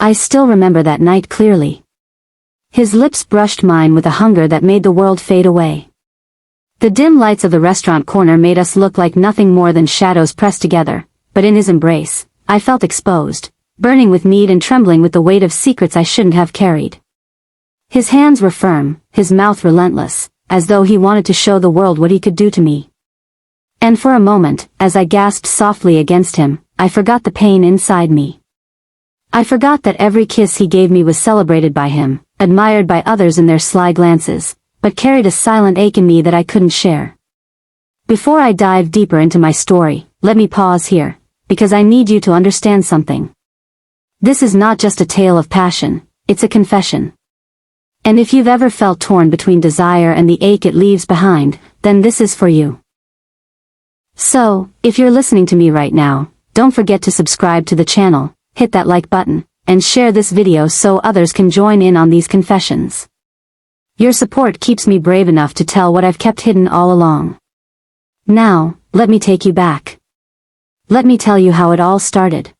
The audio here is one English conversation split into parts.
I still remember that night clearly. His lips brushed mine with a hunger that made the world fade away. The dim lights of the restaurant corner made us look like nothing more than shadows pressed together, but in his embrace, I felt exposed, burning with need and trembling with the weight of secrets I shouldn't have carried. His hands were firm, his mouth relentless, as though he wanted to show the world what he could do to me. And for a moment, as I gasped softly against him, I forgot the pain inside me. I forgot that every kiss he gave me was celebrated by him, admired by others in their sly glances, but carried a silent ache in me that I couldn't share. Before I dive deeper into my story, let me pause here, because I need you to understand something. This is not just a tale of passion, it's a confession. And if you've ever felt torn between desire and the ache it leaves behind, then this is for you. So, if you're listening to me right now, don't forget to subscribe to the channel, hit that like button, and share this video so others can join in on these confessions. Your support keeps me brave enough to tell what I've kept hidden all along. Now, let me take you back. Let me tell you how it all started.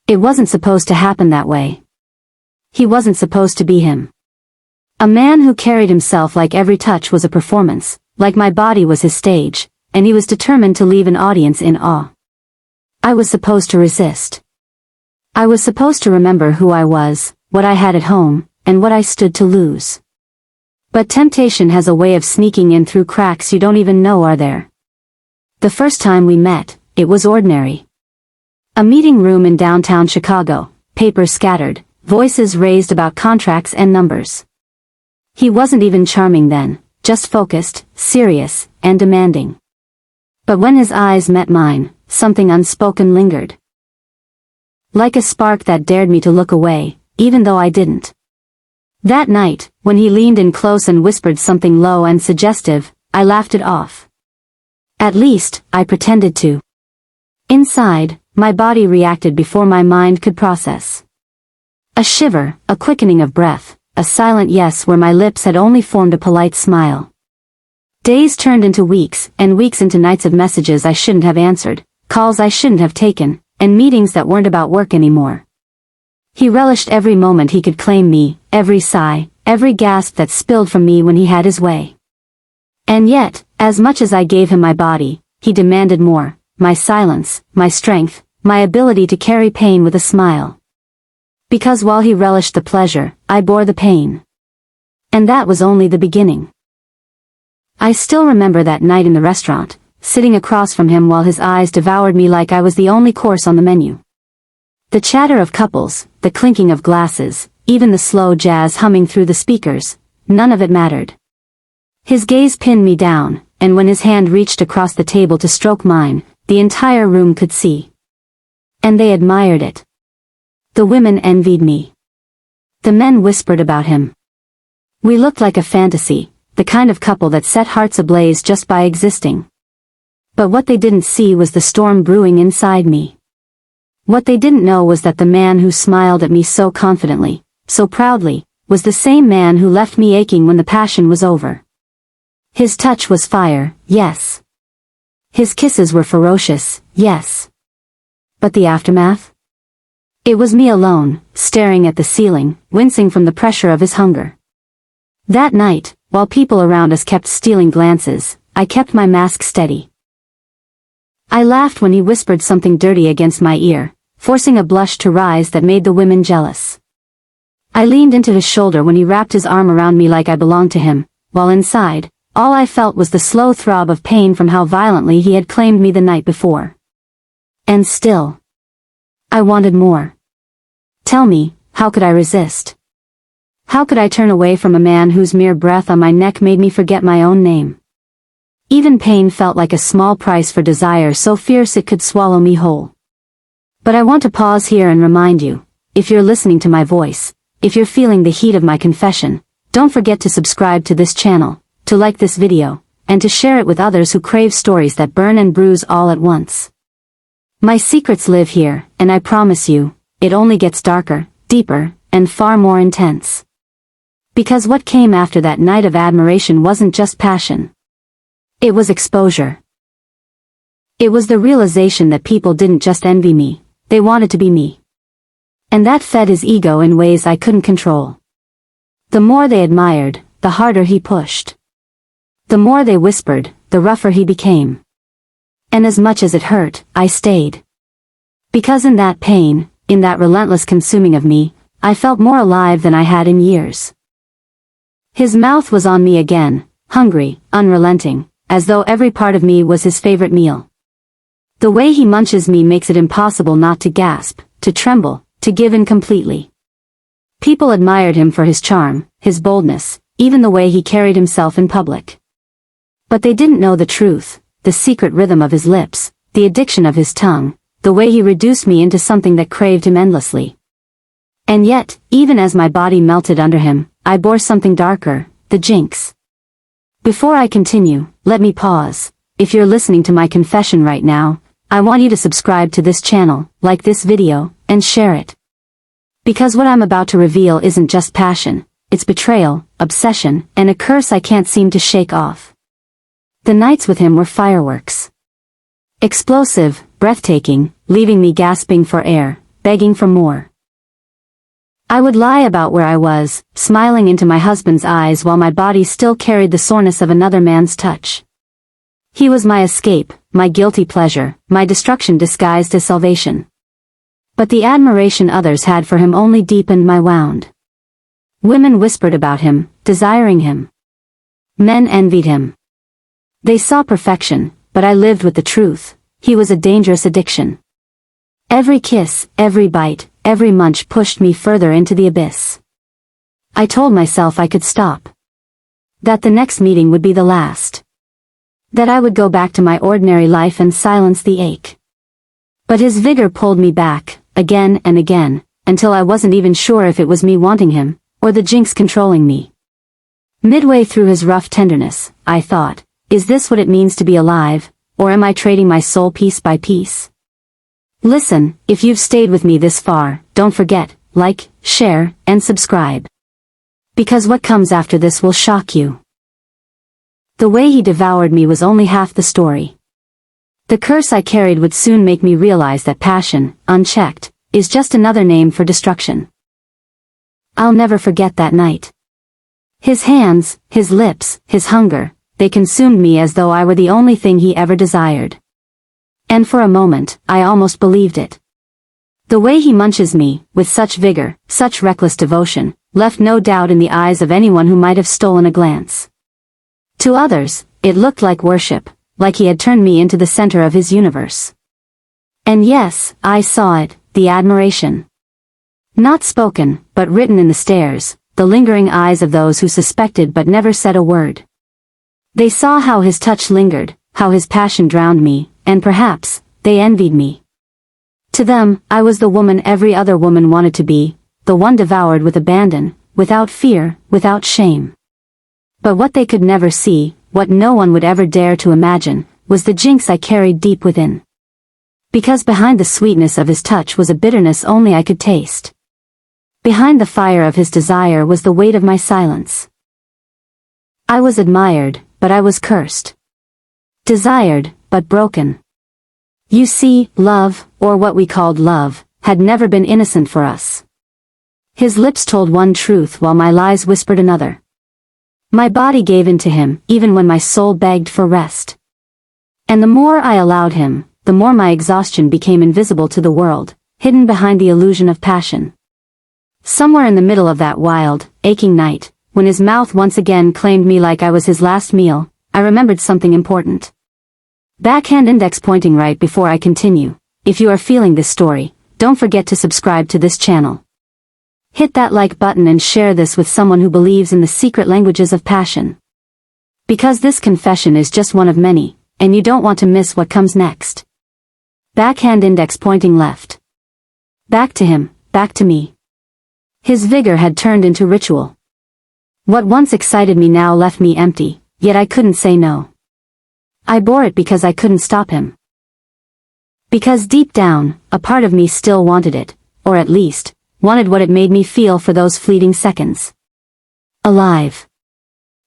It wasn't supposed to happen that way. He wasn't supposed to be him. A man who carried himself like every touch was a performance, like my body was his stage, and he was determined to leave an audience in awe. I was supposed to resist. I was supposed to remember who I was, what I had at home, and what I stood to lose. But temptation has a way of sneaking in through cracks you don't even know are there. The first time we met, it was ordinary. A meeting room in downtown Chicago, papers scattered, voices raised about contracts and numbers. He wasn't even charming then, just focused, serious, and demanding. But when his eyes met mine, something unspoken lingered. Like a spark that dared me to look away, even though I didn't. That night, when he leaned in close and whispered something low and suggestive, I laughed it off. At least, I pretended to. Inside, my body reacted before my mind could process. A shiver, a quickening of breath, a silent yes where my lips had only formed a polite smile. Days turned into weeks, and weeks into nights of messages I shouldn't have answered, calls I shouldn't have taken, and meetings that weren't about work anymore. He relished every moment he could claim me, every sigh, every gasp that spilled from me when he had his way. And yet, as much as I gave him my body, he demanded more, my silence, my strength, my ability to carry pain with a smile. Because while he relished the pleasure, I bore the pain. And that was only the beginning. I still remember that night in the restaurant, sitting across from him while his eyes devoured me like I was the only course on the menu. The chatter of couples, the clinking of glasses, even the slow jazz humming through the speakers, none of it mattered. His gaze pinned me down, and when his hand reached across the table to stroke mine, the entire room could see. And they admired it. The women envied me. The men whispered about him. We looked like a fantasy, the kind of couple that set hearts ablaze just by existing. But what they didn't see was the storm brewing inside me. What they didn't know was that the man who smiled at me so confidently, so proudly, was the same man who left me aching when the passion was over. His touch was fire, yes. His kisses were ferocious, yes. But the aftermath? It was me alone, staring at the ceiling, wincing from the pressure of his hunger. That night, while people around us kept stealing glances, I kept my mask steady. I laughed when he whispered something dirty against my ear, forcing a blush to rise that made the women jealous. I leaned into his shoulder when he wrapped his arm around me like I belonged to him, while inside, all I felt was the slow throb of pain from how violently he had claimed me the night before. And still, I wanted more. Tell me, how could I resist? How could I turn away from a man whose mere breath on my neck made me forget my own name? Even pain felt like a small price for desire so fierce it could swallow me whole. But I want to pause here and remind you, if you're listening to my voice, if you're feeling the heat of my confession, don't forget to subscribe to this channel, to like this video, and to share it with others who crave stories that burn and bruise all at once. My secrets live here, and I promise you, it only gets darker, deeper, and far more intense. Because what came after that night of admiration wasn't just passion. It was exposure. It was the realization that people didn't just envy me, they wanted to be me. And that fed his ego in ways I couldn't control. The more they admired, the harder he pushed. The more they whispered, the rougher he became. And as much as it hurt, I stayed. Because in that pain, in that relentless consuming of me, I felt more alive than I had in years. His mouth was on me again, hungry, unrelenting, as though every part of me was his favorite meal. The way he munches me makes it impossible not to gasp, to tremble, to give in completely. People admired him for his charm, his boldness, even the way he carried himself in public. But they didn't know the truth, the secret rhythm of his lips, the addiction of his tongue, the way he reduced me into something that craved him endlessly. And yet, even as my body melted under him, I bore something darker, the Jinx. Before I continue, let me pause. If you're listening to my confession right now, I want you to subscribe to this channel, like this video, and share it. Because what I'm about to reveal isn't just passion, it's betrayal, obsession, and a curse I can't seem to shake off. The nights with him were fireworks. Explosive, breathtaking, leaving me gasping for air, begging for more. I would lie about where I was, smiling into my husband's eyes while my body still carried the soreness of another man's touch. He was my escape, my guilty pleasure, my destruction disguised as salvation. But the admiration others had for him only deepened my wound. Women whispered about him, desiring him. Men envied him. They saw perfection, but I lived with the truth. He was a dangerous addiction. Every kiss, every bite, every munch pushed me further into the abyss. I told myself I could stop. That the next meeting would be the last. That I would go back to my ordinary life and silence the ache. But his vigor pulled me back, again and again, until I wasn't even sure if it was me wanting him, or the Jinx controlling me. Midway through his rough tenderness, I thought, is this what it means to be alive, or am I trading my soul piece by piece? Listen, if you've stayed with me this far, don't forget, like, share, and subscribe. Because what comes after this will shock you. The way he devoured me was only half the story. The curse I carried would soon make me realize that passion, unchecked, is just another name for destruction. I'll never forget that night. His hands, his lips, his hunger, they consumed me as though I were the only thing he ever desired. And for a moment, I almost believed it. The way he munches me, with such vigor, such reckless devotion, left no doubt in the eyes of anyone who might have stolen a glance. To others, it looked like worship, like he had turned me into the center of his universe. And yes, I saw it, the admiration. Not spoken, but written in the stares, the lingering eyes of those who suspected but never said a word. They saw how his touch lingered, how his passion drowned me, and perhaps, they envied me. To them, I was the woman every other woman wanted to be, the one devoured with abandon, without fear, without shame. But what they could never see, what no one would ever dare to imagine, was the Jinx I carried deep within. Because behind the sweetness of his touch was a bitterness only I could taste. Behind the fire of his desire was the weight of my silence. I was admired, but I was cursed. Desired, but broken. You see, love, or what we called love, had never been innocent for us. His lips told one truth while my lies whispered another. My body gave in to him, even when my soul begged for rest. And the more I allowed him, the more my exhaustion became invisible to the world, hidden behind the illusion of passion. Somewhere in the middle of that wild, aching night, when his mouth once again claimed me like I was his last meal, I remembered something important. Backhand index pointing right before I continue. If you are feeling this story, don't forget to subscribe to this channel. Hit that like button and share this with someone who believes in the secret languages of passion. Because this confession is just one of many, and you don't want to miss what comes next. Backhand index pointing left. Back to him, back to me. His vigor had turned into ritual. What once excited me now left me empty, yet I couldn't say no. I bore it because I couldn't stop him. Because deep down, a part of me still wanted it, or at least, wanted what it made me feel for those fleeting seconds. Alive.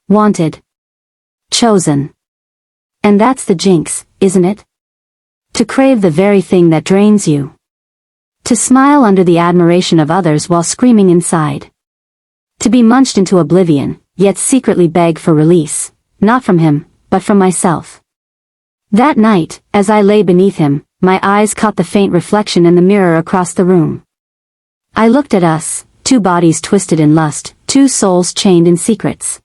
Wanted. Chosen. And that's the Jinx, isn't it? To crave the very thing that drains you. To smile under the admiration of others while screaming inside. To be munched into oblivion, yet secretly beg for release, not from him, but from myself. That night, as I lay beneath him, my eyes caught the faint reflection in the mirror across the room. I looked at us, two bodies twisted in lust, two souls chained in secrets.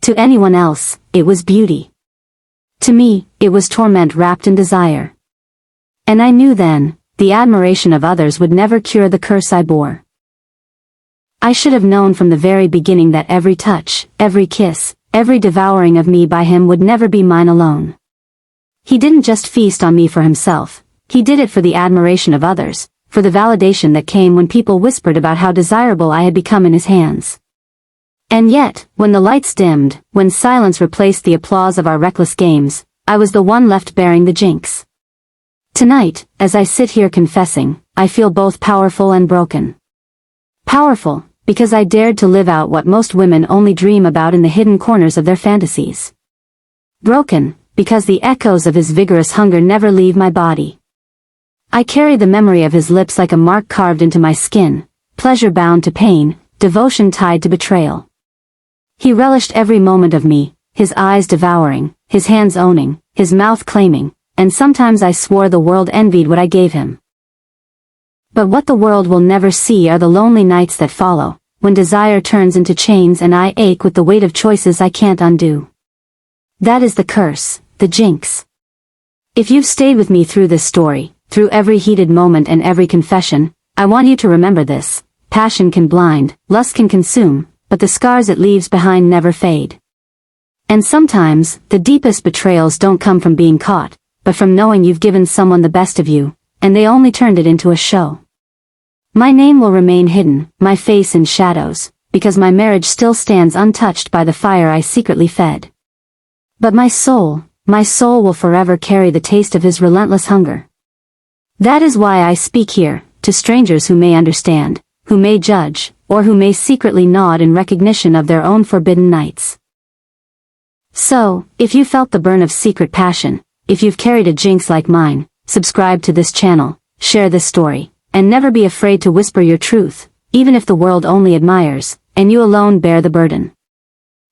To anyone else, it was beauty. To me, it was torment wrapped in desire. And I knew then, the admiration of others would never cure the curse I bore. I should have known from the very beginning that every touch, every kiss, every devouring of me by him would never be mine alone. He didn't just feast on me for himself, he did it for the admiration of others, for the validation that came when people whispered about how desirable I had become in his hands. And yet, when the lights dimmed, when silence replaced the applause of our reckless games, I was the one left bearing the jinx. Tonight, as I sit here confessing, I feel both powerful and broken. Powerful, because I dared to live out what most women only dream about in the hidden corners of their fantasies. Broken, because the echoes of his vigorous hunger never leave my body. I carry the memory of his lips like a mark carved into my skin, pleasure bound to pain, devotion tied to betrayal. He relished every moment of me, his eyes devouring, his hands owning, his mouth claiming, and sometimes I swore the world envied what I gave him. But what the world will never see are the lonely nights that follow, when desire turns into chains and I ache with the weight of choices I can't undo. That is the curse, the jinx. If you've stayed with me through this story, through every heated moment and every confession, I want you to remember this: passion can blind, lust can consume, but the scars it leaves behind never fade. And sometimes, the deepest betrayals don't come from being caught, but from knowing you've given someone the best of you, and they only turned it into a show. My name will remain hidden, my face in shadows, because my marriage still stands untouched by the fire I secretly fed. But my soul will forever carry the taste of his relentless hunger. That is why I speak here, to strangers who may understand, who may judge, or who may secretly nod in recognition of their own forbidden nights. So, if you felt the burn of secret passion, if you've carried a jinx like mine, subscribe to this channel, share this story, and never be afraid to whisper your truth, even if the world only admires, and you alone bear the burden.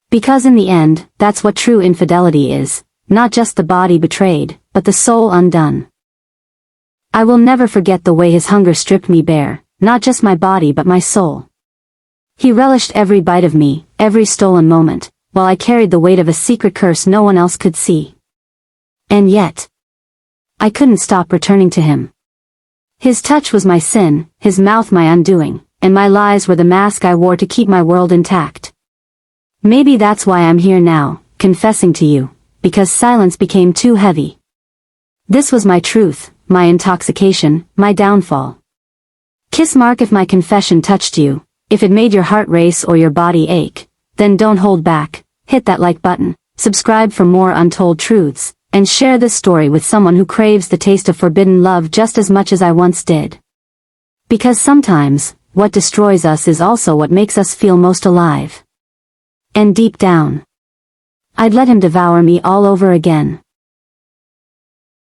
Because in the end, that's what true infidelity is, not just the body betrayed, but the soul undone. I will never forget the way his hunger stripped me bare, not just my body but my soul. He relished every bite of me, every stolen moment, while I carried the weight of a secret curse no one else could see. And yet, I couldn't stop returning to him. His touch was my sin, his mouth my undoing, and my lies were the mask I wore to keep my world intact. Maybe that's why I'm here now, confessing to you, because silence became too heavy. This was my truth, my intoxication, my downfall. Kiss mark if my confession touched you, if it made your heart race or your body ache, then don't hold back, hit that like button, subscribe for more untold truths, and share this story with someone who craves the taste of forbidden love just as much as I once did. Because sometimes, what destroys us is also what makes us feel most alive. And deep down, I'd let him devour me all over again.